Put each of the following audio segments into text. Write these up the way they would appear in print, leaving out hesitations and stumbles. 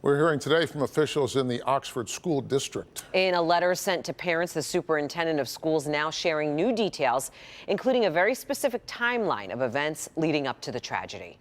We're hearing today from officials in the Oxford School District. In a letter sent to parents, the superintendent of schools now sharing new details, including a very specific timeline of events leading up to the tragedy.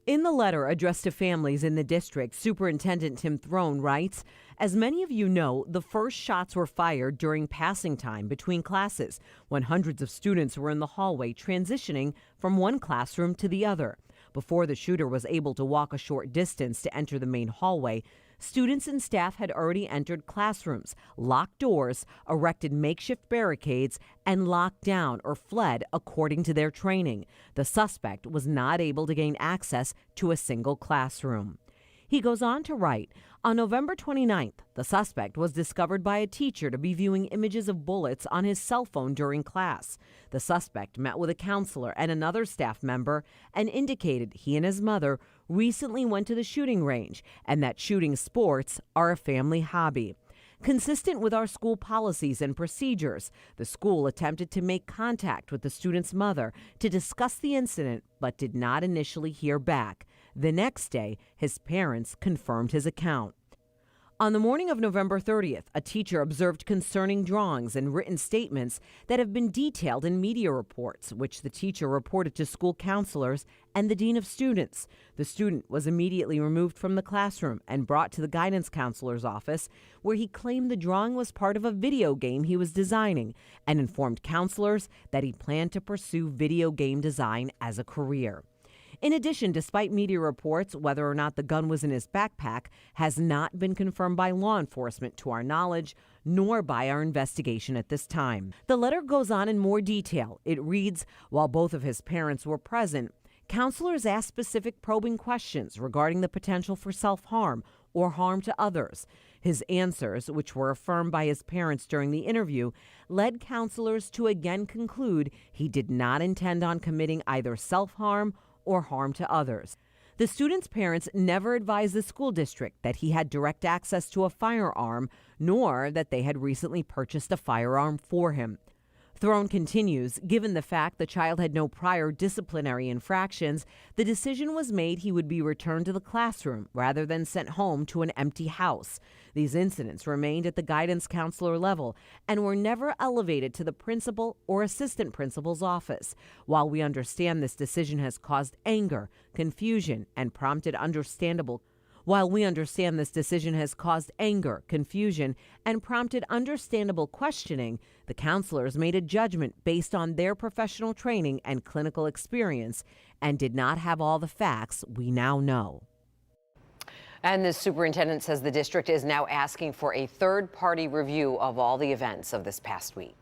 In the letter addressed to families in the district, Superintendent Tim Throne writes, "As many of you know, the first shots were fired during passing time between classes when hundreds of students were in the hallway transitioning from one classroom to the other. Before the shooter was able to walk a short distance to enter the main hallway, students and staff had already entered classrooms, locked doors, erected makeshift barricades, and locked down or fled according to their training. The suspect was not able to gain access to a single classroom." He goes on to write, on November 29th, the suspect was discovered by a teacher to be viewing images of bullets on his cell phone during class. The suspect met with a counselor and another staff member and indicated he and his mother recently went to the shooting range and that shooting sports are a family hobby. Consistent with our school policies and procedures, the school attempted to make contact with the student's mother to discuss the incident but did not initially hear back. The next day, his parents confirmed his account. On the morning of November 30th, a teacher observed concerning drawings and written statements that have been detailed in media reports, which the teacher reported to school counselors and the dean of students. The student was immediately removed from the classroom and brought to the guidance counselor's office, where he claimed the drawing was part of a video game he was designing and informed counselors that he planned to pursue video game design as a career. In addition, despite media reports, whether or not the gun was in his backpack has not been confirmed by law enforcement to our knowledge, nor by our investigation at this time. The letter goes on in more detail. It reads, while both of his parents were present, counselors asked specific probing questions regarding the potential for self-harm or harm to others. His answers, which were affirmed by his parents during the interview, led counselors to again conclude he did not intend on committing either self-harm or harm to others. The student's parents never advised the school district that he had direct access to a firearm, nor that they had recently purchased a firearm for him. Throne continues, given the fact the child had no prior disciplinary infractions, the decision was made he would be returned to the classroom rather than sent home to an empty house. These incidents remained at the guidance counselor level and were never elevated to the principal or assistant principal's office. While we understand this decision has caused anger, confusion, and prompted understandable questioning, the counselors made a judgment based on their professional training and clinical experience and did not have all the facts we now know. And the superintendent says the district is now asking for a third-party review of all the events of this past week.